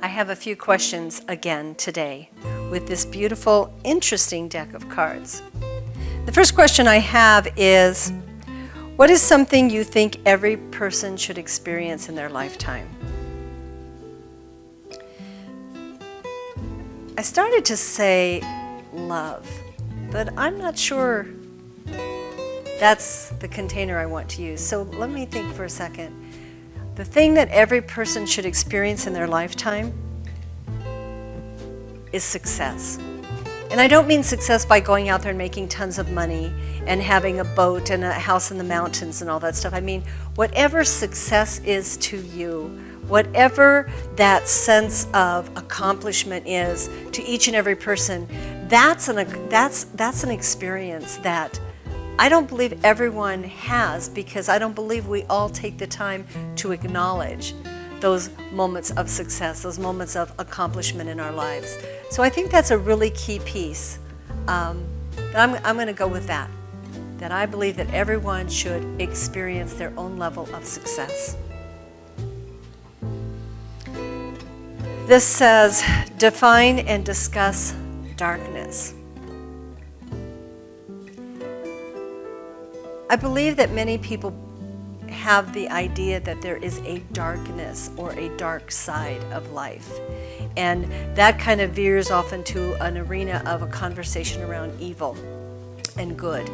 I have a few questions again today with this beautiful, interesting deck of cards. The first question I have is, what is something you think every person should experience in their lifetime? I started to say love, but I'm not sure that's the container I want to use. So let me think for a second. The thing that every person should experience in their lifetime is success. And I don't mean success by going out there and making tons of money and having a boat and a house in the mountains and all that stuff. I mean, whatever success is to you, whatever that sense of accomplishment is to each and every person, that's an experience that I don't believe everyone has, because I don't believe we all take the time to acknowledge those moments of success, those moments of accomplishment in our lives. So I think that's a really key piece. I'm going to go with that I believe that everyone should experience their own level of success. This says, define and discuss darkness. I believe that many people have the idea that there is a darkness or a dark side of life. And that kind of veers off into an arena of a conversation around evil and good.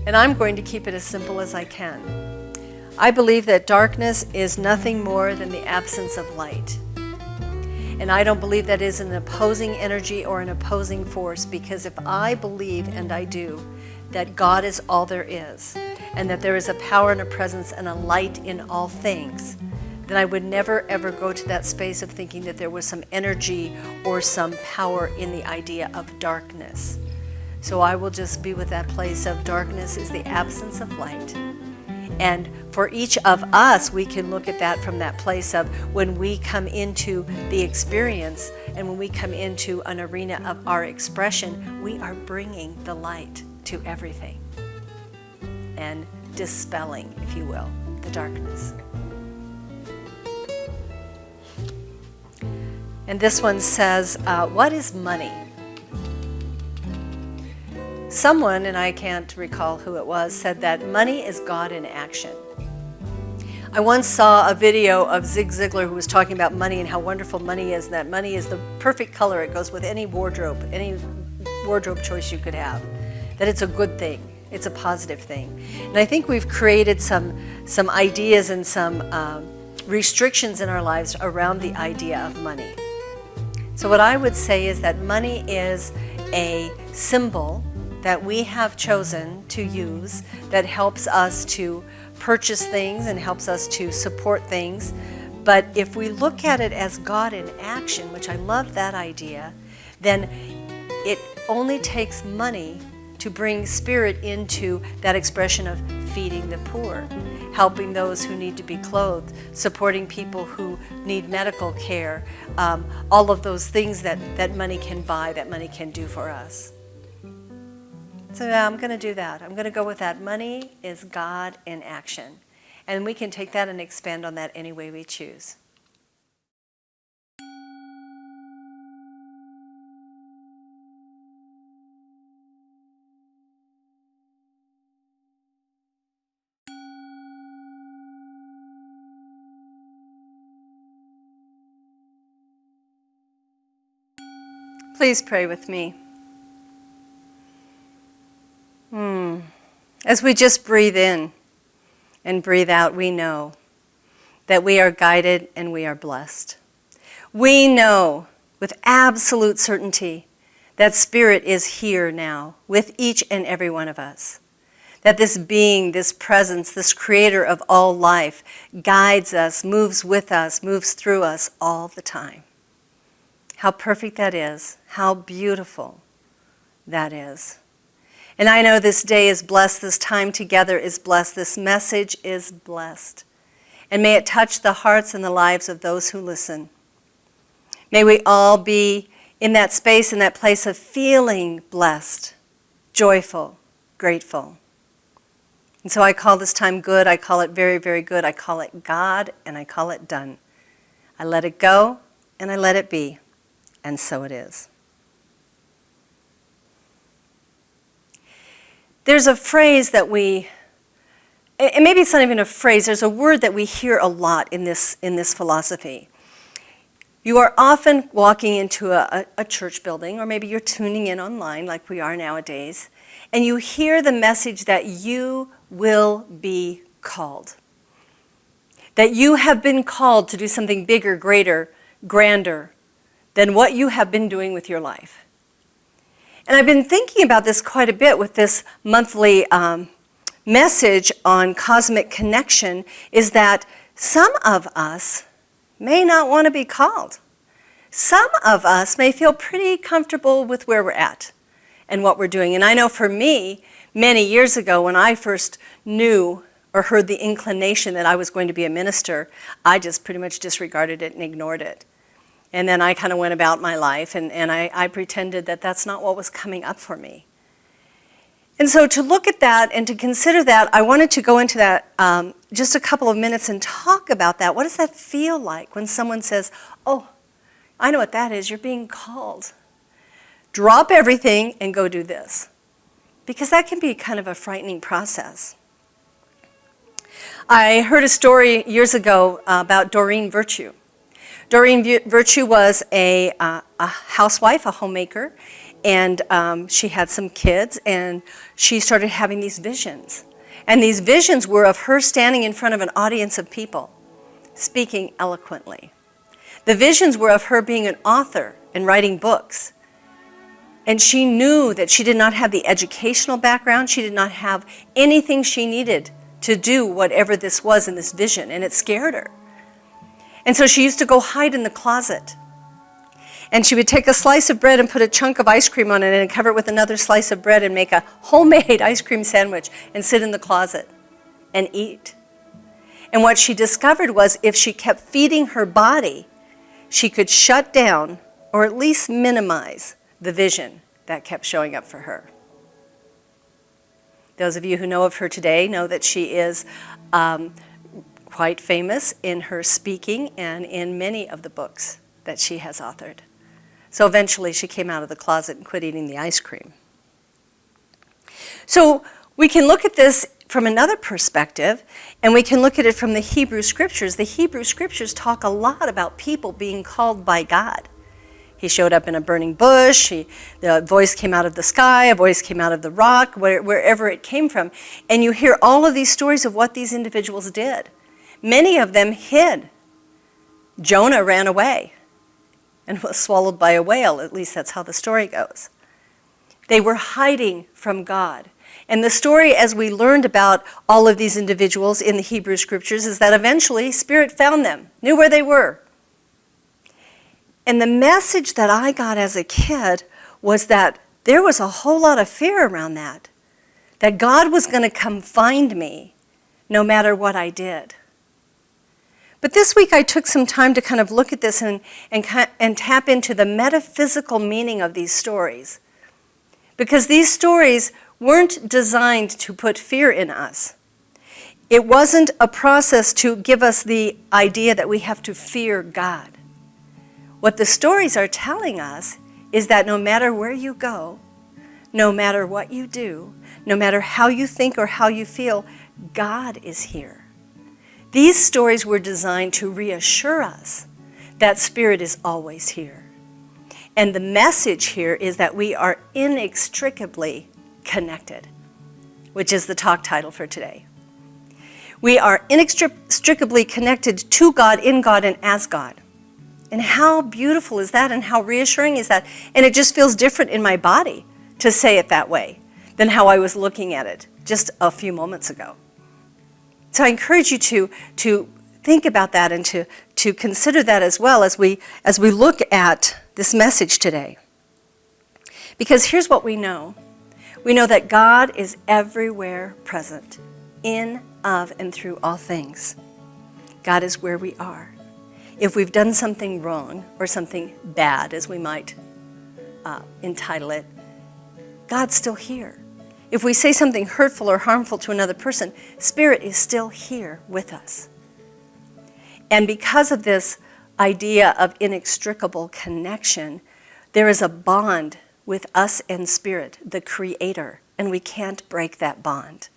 And I'm going to keep it as simple as I can. I believe that darkness is nothing more than the absence of light. And I don't believe that is an opposing energy or an opposing force, because if I believe, and I do, that God is all there is, and that there is a power and a presence and a light in all things, then I would never ever go to that space of thinking that there was some energy or some power in the idea of darkness. So I will just be with that place of darkness is the absence of light. And for each of us, we can look at that from that place of when we come into the experience and when we come into an arena of our expression, we are bringing the light to everything and dispelling, if you will, the darkness. And this one says, what is money? Someone, and I can't recall who it was, said that money is God in action. I once saw a video of Zig Ziglar who was talking about money and how wonderful money is, and that money is the perfect color. It goes with any wardrobe choice you could have, that it's a good thing. It's a positive thing. And I think we've created some ideas and some restrictions in our lives around the idea of money. So what I would say is that money is a symbol that we have chosen to use that helps us to purchase things and helps us to support things. But if we look at it as God in action, which I love that idea, then it only takes money to bring spirit into that expression of feeding the poor, helping those who need to be clothed, supporting people who need medical care, all of those things that money can buy, that money can do for us. So yeah, I'm going to do that. I'm going to go with that. Money is God in action. And we can take that and expand on that any way we choose. Please pray with me. As we just breathe in and breathe out, we know that we are guided and we are blessed. We know with absolute certainty that Spirit is here now with each and every one of us. That this being, this presence, this creator of all life guides us, moves with us, moves through us all the time. How perfect that is. How beautiful that is. And I know this day is blessed, this time together is blessed, this message is blessed. And may it touch the hearts and the lives of those who listen. May we all be in that space, in that place of feeling blessed, joyful, grateful. And so I call this time good, I call it very, very good. I call it God, and I call it done. I let it go, and I let it be, and so it is. There's a phrase that and maybe it's not even a phrase, there's a word that we hear a lot in this philosophy. You are often walking into a church building, or maybe you're tuning in online like we are nowadays, and you hear the message that you will be called. That you have been called to do something bigger, greater, grander than what you have been doing with your life. And I've been thinking about this quite a bit with this monthly message on cosmic connection, is that some of us may not want to be called. Some of us may feel pretty comfortable with where we're at and what we're doing. And I know for me, many years ago when I first knew or heard the inclination that I was going to be a minister, I just pretty much disregarded it and ignored it. And then I kind of went about my life, and I pretended that that's not what was coming up for me. And so to look at that and to consider that, I wanted to go into that just a couple of minutes and talk about that. What does that feel like when someone says, oh, I know what that is, you're being called. Drop everything and go do this. Because that can be kind of a frightening process. I heard a story years ago about Doreen Virtue. Doreen Virtue was a housewife, a homemaker, and she had some kids, and she started having these visions. And these visions were of her standing in front of an audience of people, speaking eloquently. The visions were of her being an author and writing books. And she knew that she did not have the educational background, she did not have anything she needed to do whatever this was in this vision, and it scared her. And so she used to go hide in the closet. And she would take a slice of bread and put a chunk of ice cream on it and cover it with another slice of bread and make a homemade ice cream sandwich and sit in the closet and eat. And what she discovered was if she kept feeding her body, she could shut down or at least minimize the vision that kept showing up for her. Those of you who know of her today know that she is quite famous in her speaking and in many of the books that she has authored. So eventually she came out of the closet and quit eating the ice cream. So we can look at this from another perspective, and we can look at it from the Hebrew Scriptures. The Hebrew Scriptures talk a lot about people being called by God. He showed up in a burning bush, the voice came out of the sky, a voice came out of the rock, wherever it came from. And you hear all of these stories of what these individuals did. Many of them hid. Jonah ran away and was swallowed by a whale, at least that's how the story goes. They were hiding from God. And the story, as we learned about all of these individuals in the Hebrew Scriptures, is that eventually Spirit found them, knew where they were. And the message that I got as a kid was that there was a whole lot of fear around that God was going to come find me no matter what I did. But this week I took some time to kind of look at this and tap into the metaphysical meaning of these stories. Because these stories weren't designed to put fear in us. It wasn't a process to give us the idea that we have to fear God. What the stories are telling us is that no matter where you go, no matter what you do, no matter how you think or how you feel, God is here. These stories were designed to reassure us that Spirit is always here. And the message here is that we are inextricably connected, which is the talk title for today. We are inextricably connected to God, in God, and as God. And how beautiful is that, and how reassuring is that? And it just feels different in my body to say it that way than how I was looking at it just a few moments ago. So I encourage you to think about that and to consider that as well as we look at this message today. Because here's what we know. We know that God is everywhere present, in, of, and through all things. God is where we are. If we've done something wrong or something bad, as we might entitle it, God's still here. If we say something hurtful or harmful to another person, Spirit is still here with us. And because of this idea of inextricable connection, there is a bond with us and Spirit, the Creator, and we can't break that bond.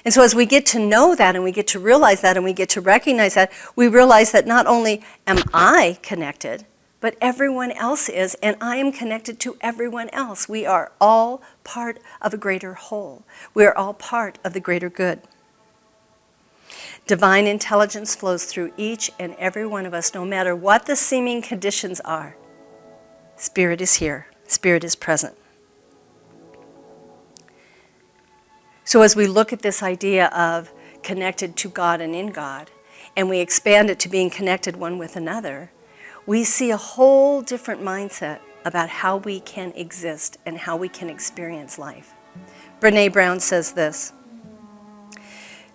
And so as we get to know that and we get to realize that and we get to recognize that, we realize that not only am I connected, but everyone else is, and I am connected to everyone else. We are all part of a greater whole. We are all part of the greater good. Divine intelligence flows through each and every one of us, no matter what the seeming conditions are. Spirit is here. Spirit is present. So as we look at this idea of connected to God and in God, and we expand it to being connected one with another, we see a whole different mindset about how we can exist and how we can experience life. Brené Brown says this: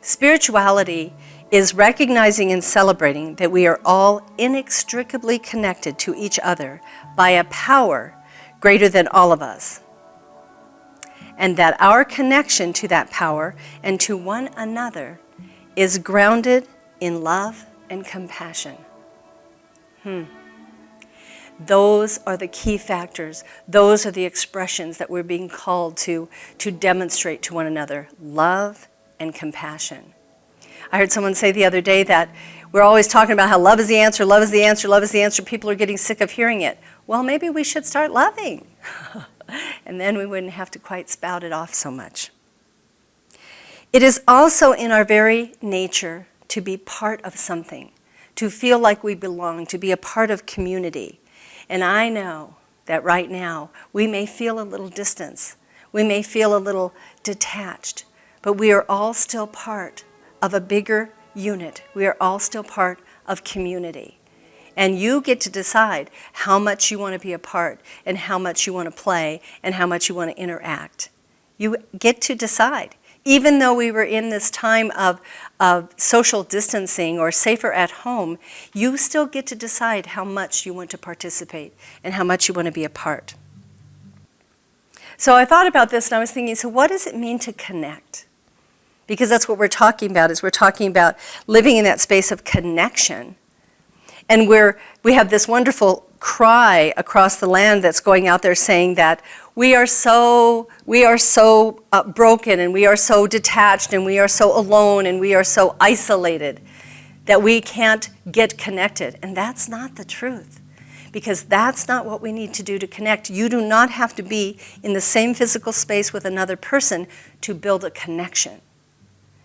spirituality is recognizing and celebrating that we are all inextricably connected to each other by a power greater than all of us, and that our connection to that power and to one another is grounded in love and compassion. Those are the key factors. Those are the expressions that we're being called to demonstrate to one another: love and compassion. I heard someone say the other day that we're always talking about how love is the answer, love is the answer, love is the answer. People are getting sick of hearing it. Well, maybe we should start loving. And then we wouldn't have to quite spout it off so much. It is also in our very nature to be part of something, to feel like we belong, to be a part of community. And I know that right now we may feel a little distance. We may feel a little detached, but we are all still part of a bigger unit. We are all still part of community. And you get to decide how much you want to be a part and how much you want to play and how much you want to interact. You get to decide. Even though we were in this time of social distancing or safer at home, you still get to decide how much you want to participate and how much you want to be a part. So I thought about this and I was thinking, so what does it mean to connect? Because that's what we're talking about, is we're talking about living in that space of connection. And we have this wonderful cry across the land that's going out there saying that we are so broken, and we are so detached, and we are so alone, and we are so isolated that we can't get connected. And that's not the truth, because that's not what we need to do to connect. You do not have to be in the same physical space with another person to build a connection.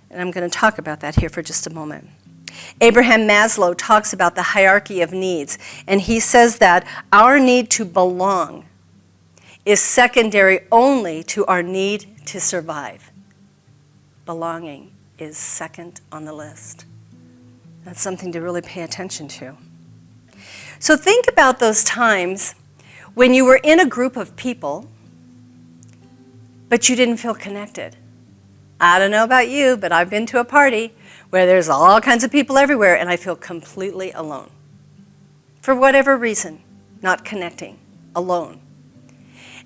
And I'm going to talk about that here for just a moment. Abraham Maslow talks about the hierarchy of needs, and he says that our need to belong is secondary only to our need to survive. Belonging is second on the list. That's something to really pay attention to. So think about those times when you were in a group of people, but you didn't feel connected. I don't know about you, but I've been to a party where there's all kinds of people everywhere, and I feel completely alone. For whatever reason, not connecting, alone.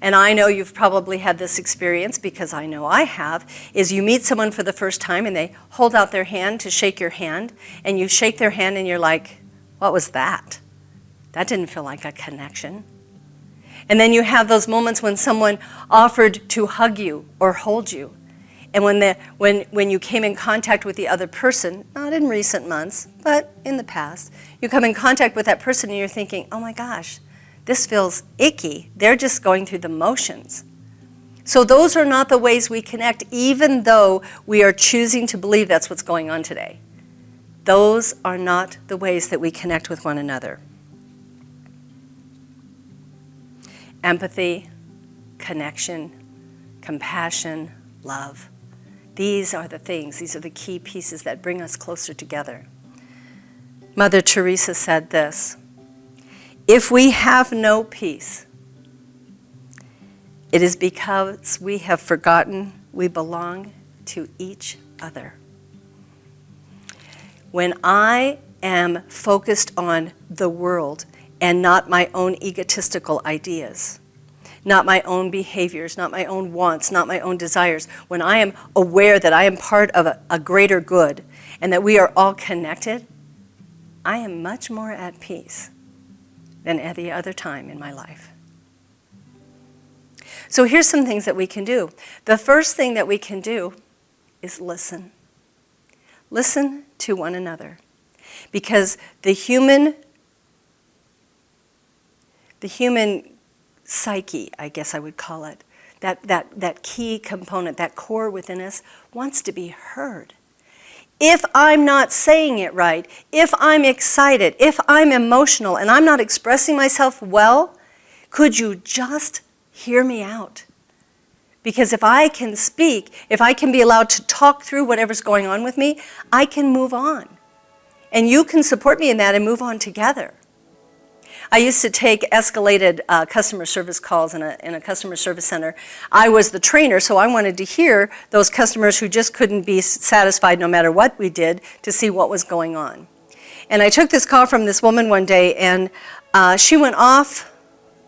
And I know you've probably had this experience, because I know I have, is you meet someone for the first time and they hold out their hand to shake your hand, and you shake their hand and you're like, what was that? That didn't feel like a connection. And then you have those moments when someone offered to hug you or hold you. And when you came in contact with the other person, not in recent months, but in the past, you come in contact with that person and you're thinking, oh my gosh, this feels icky. They're just going through the motions. So those are not the ways we connect, even though we are choosing to believe that's what's going on today. Those are not the ways that we connect with one another. Empathy, connection, compassion, love. These are the things, these are the key pieces that bring us closer together. Mother Teresa said this: if we have no peace, it is because we have forgotten we belong to each other. When I am focused on the world and not my own egotistical ideas, not my own behaviors, not my own wants, not my own desires, when I am aware that I am part of a greater good and that we are all connected, I am much more at peace than any other time in my life. So here's some things that we can do. The first thing that we can do is listen. Listen to one another. Because the human psyche, I guess I would call it, that key component, that core within us, wants to be heard. If I'm not saying it right, if I'm excited, if I'm emotional, and I'm not expressing myself well, could you just hear me out? Because if I can speak, if I can be allowed to talk through whatever's going on with me, I can move on. And you can support me in that and move on together. I used to take escalated customer service calls in a customer service center. I was the trainer, so I wanted to hear those customers who just couldn't be satisfied no matter what we did to see what was going on. And I took this call from this woman one day, and she went off,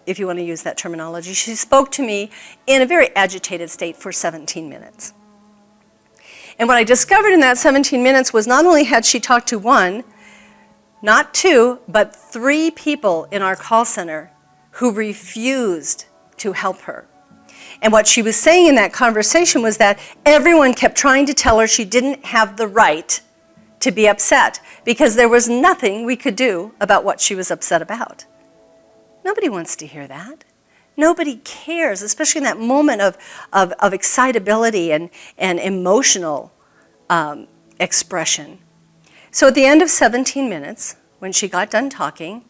if you want to use that terminology. She spoke to me in a very agitated state for 17 minutes. And what I discovered in that 17 minutes was not only had she talked to one, not two, but 3 people in our call center who refused to help her. And what she was saying in that conversation was that everyone kept trying to tell her she didn't have the right to be upset because there was nothing we could do about what she was upset about. Nobody wants to hear that. Nobody cares, especially in that moment of excitability and emotional expression. So at the end of 17 minutes, when she got done talking,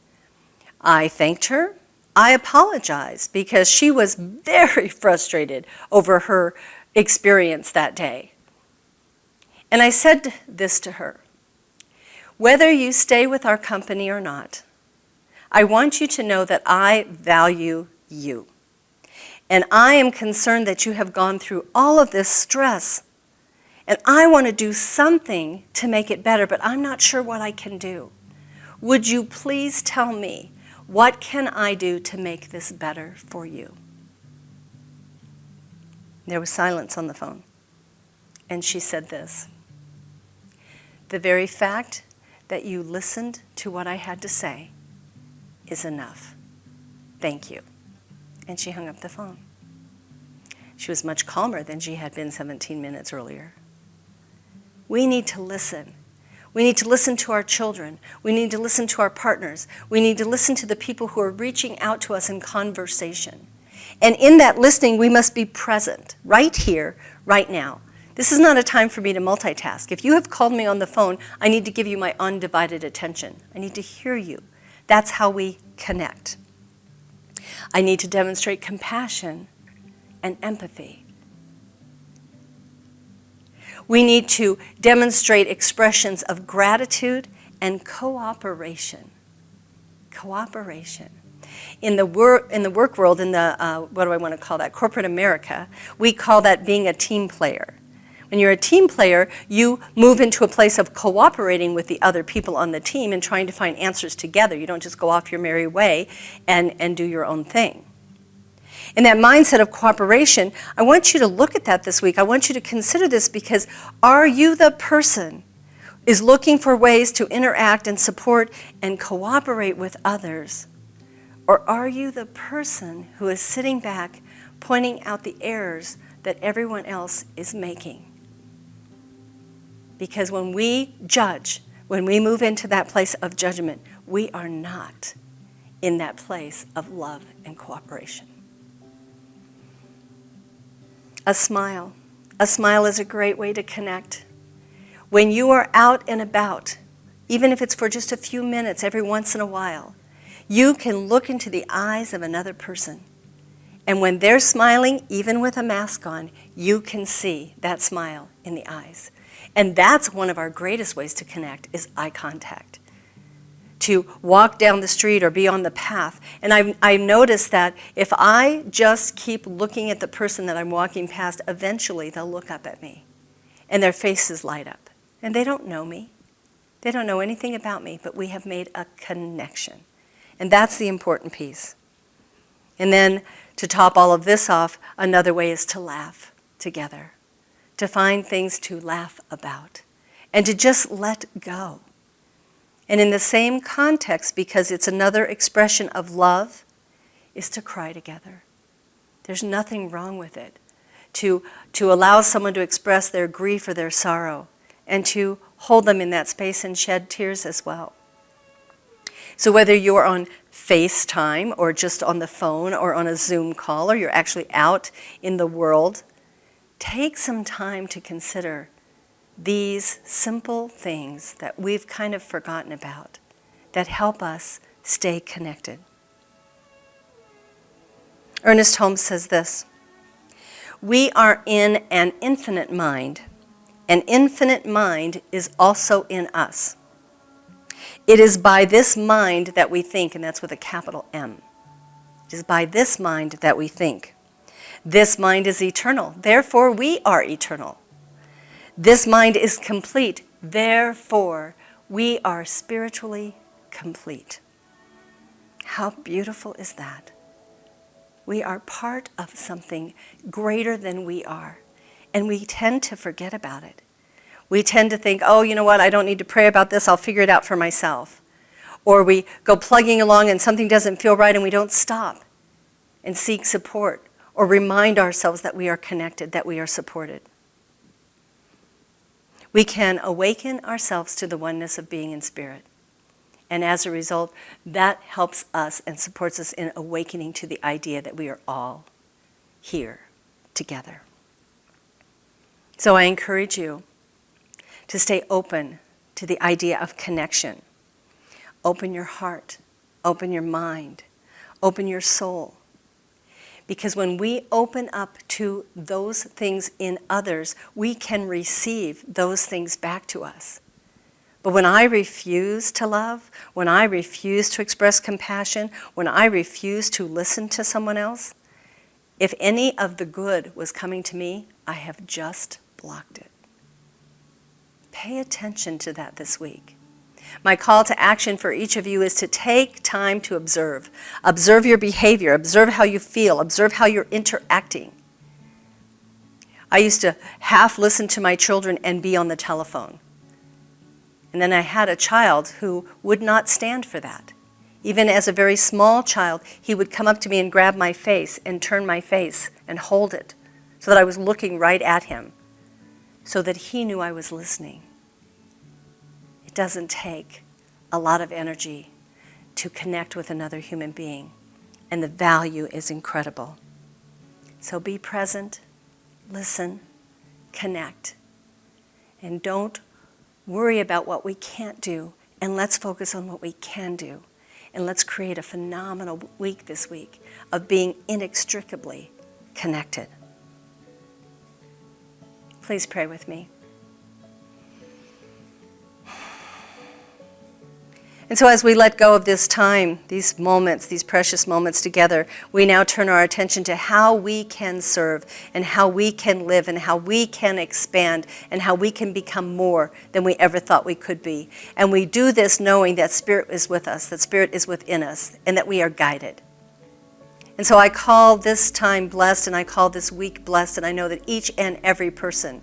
I thanked her. I apologized because she was very frustrated over her experience that day. And I said this to her: whether you stay with our company or not, I want you to know that I value you. And I am concerned that you have gone through all of this stress. And I want to do something to make it better, but I'm not sure what I can do. Would you please tell me, what can I do to make this better for you? There was silence on the phone. And she said this: the very fact that you listened to what I had to say is enough. Thank you. And she hung up the phone. She was much calmer than she had been 17 minutes earlier. We need to listen. We need to listen to our children. We need to listen to our partners. We need to listen to the people who are reaching out to us in conversation. And in that listening, we must be present, right here, right now. This is not a time for me to multitask. If you have called me on the phone, I need to give you my undivided attention. I need to hear you. That's how we connect. I need to demonstrate compassion and empathy. We need to demonstrate expressions of gratitude and cooperation. Cooperation. In the work world, in the, what do I want to call that, corporate America, we call that being a team player. When you're a team player, you move into a place of cooperating with the other people on the team and trying to find answers together. You don't just go off your merry way and do your own thing. In that mindset of cooperation, I want you to look at that this week. I want you to consider this, because are you the person who is looking for ways to interact and support and cooperate with others? Or are you the person who is sitting back pointing out the errors that everyone else is making? Because when we judge, when we move into that place of judgment, we are not in that place of love and cooperation. A smile. A smile is a great way to connect. When you are out and about, even if it's for just a few minutes every once in a while, you can look into the eyes of another person. And when they're smiling, even with a mask on, you can see that smile in the eyes. And that's one of our greatest ways to connect, is eye contact. To walk down the street or be on the path. And I noticed that if I just keep looking at the person that I'm walking past, eventually they'll look up at me and their faces light up. And they don't know me. They don't know anything about me, but we have made a connection. And that's the important piece. And then to top all of this off, another way is to laugh together, to find things to laugh about, and to just let go. And in the same context, because it's another expression of love, is to cry together. There's nothing wrong with it. To allow someone to express their grief or their sorrow, and to hold them in that space and shed tears as well. So whether you're on FaceTime or just on the phone or on a Zoom call, or you're actually out in the world, take some time to consider these simple things that we've kind of forgotten about that help us stay connected. Ernest Holmes says this: "We are in an infinite mind. An infinite mind is also in us. It is by this mind that we think," and that's with a capital M. It is by this mind that we think. This mind is eternal, therefore we are eternal. This mind is complete, therefore we are spiritually complete. How beautiful is that? We are part of something greater than we are, and we tend to forget about it. We tend to think, oh, you know what, I don't need to pray about this, I'll figure it out for myself. Or we go plugging along and something doesn't feel right and we don't stop and seek support or remind ourselves that we are connected, that we are supported. We can awaken ourselves to the oneness of being in spirit. And as a result, that helps us and supports us in awakening to the idea that we are all here together. So I encourage you to stay open to the idea of connection. Open your heart, open your mind, open your soul. Because when we open up to those things in others, we can receive those things back to us. But when I refuse to love, when I refuse to express compassion, when I refuse to listen to someone else, if any of the good was coming to me, I have just blocked it. Pay attention to that this week. My call to action for each of you is to take time to observe. Observe your behavior, observe how you feel, observe how you're interacting. I used to half listen to my children and be on the telephone. And then I had a child who would not stand for that. Even as a very small child, he would come up to me and grab my face and turn my face and hold it so that I was looking right at him, so that he knew I was listening. It doesn't take a lot of energy to connect with another human being, and the value is incredible. So be present, listen, connect, and don't worry about what we can't do, and let's focus on what we can do. And let's create a phenomenal week this week of being inextricably connected. Please pray with me. And so as we let go of this time, these moments, these precious moments together, we now turn our attention to how we can serve and how we can live and how we can expand and how we can become more than we ever thought we could be. And we do this knowing that Spirit is with us, that Spirit is within us, and that we are guided. And so I call this time blessed, and I call this week blessed, and I know that each and every person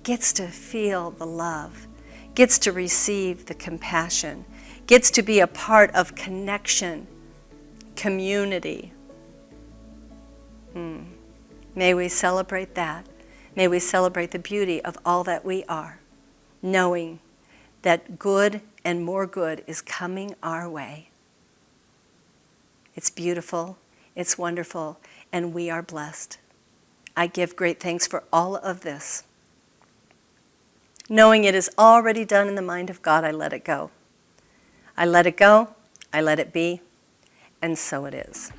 gets to feel the love, gets to receive the compassion, gets to be a part of connection, community. May we celebrate that. May we celebrate the beauty of all that we are, knowing that good and more good is coming our way. It's beautiful, it's wonderful, and we are blessed. I give great thanks for all of this. Knowing it is already done in the mind of God, I let it go. I let it go, I let it be, and so it is.